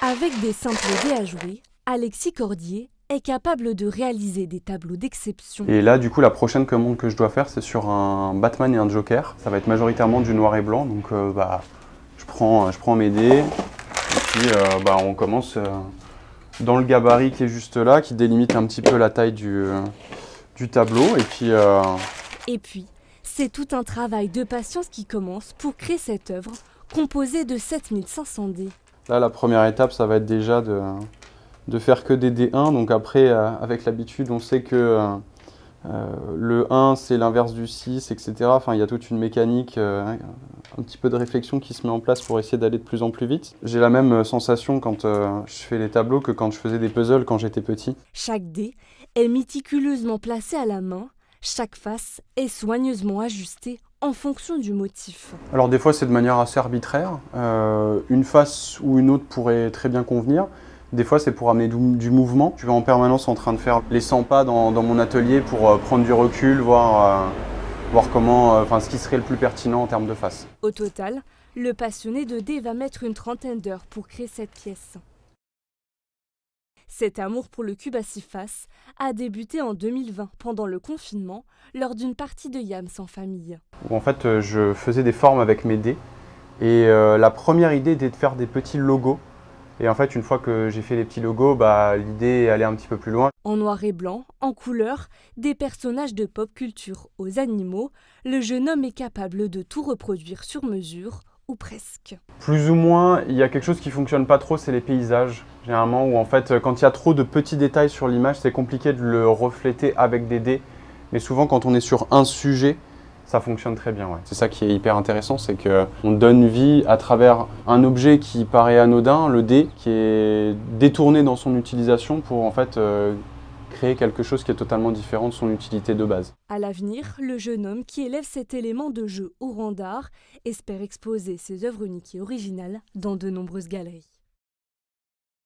Avec des simples dés à jouer, Alexis Cordier est capable de réaliser des tableaux d'exception. Et là, du coup, la prochaine commande que je dois faire, c'est sur un Batman et un Joker. Ça va être majoritairement du noir et blanc, donc je prends mes dés, et puis on commence dans le gabarit qui est juste là, qui délimite un petit peu la taille du tableau, Et puis, c'est tout un travail de patience qui commence pour créer cette œuvre composée de 7500 dés. Là, la première étape, ça va être déjà de faire que des D1. Donc après, avec l'habitude, on sait que le 1, c'est l'inverse du 6, etc. Enfin, il y a toute une mécanique, un petit peu de réflexion qui se met en place pour essayer d'aller de plus en plus vite. J'ai la même sensation quand je fais les tableaux que quand je faisais des puzzles quand j'étais petit. Chaque dé est méticuleusement placé à la main, chaque face est soigneusement ajustée en fonction du motif. Alors des fois, c'est de manière assez arbitraire. Une face ou une autre pourrait très bien convenir. Des fois, c'est pour amener du mouvement. Je suis en permanence en train de faire les 100 pas dans mon atelier pour prendre du recul, voir ce qui serait le plus pertinent en termes de face. Au total, le passionné de dés va mettre une trentaine d'heures pour créer cette pièce. Cet amour pour le cube à 6 faces a débuté en 2020 pendant le confinement lors d'une partie de Yams en famille. En fait, je faisais des formes avec mes dés et la première idée était de faire des petits logos. Et en fait, une fois que j'ai fait les petits logos, l'idée est allée un petit peu plus loin. En noir et blanc, en couleur, des personnages de pop culture aux animaux, le jeune homme est capable de tout reproduire sur mesure, ou presque. Plus ou moins, il y a quelque chose qui ne fonctionne pas trop, c'est les paysages. Généralement, où en fait, quand il y a trop de petits détails sur l'image, c'est compliqué de le refléter avec des dés. Mais souvent, quand on est sur un sujet, ça fonctionne très bien. Ouais. C'est ça qui est hyper intéressant, c'est qu'on donne vie à travers un objet qui paraît anodin, le dé, qui est détourné dans son utilisation pour en fait créer quelque chose qui est totalement différent de son utilité de base. À l'avenir, le jeune homme qui élève cet élément de jeu au rang d'art espère exposer ses œuvres uniques et originales dans de nombreuses galeries.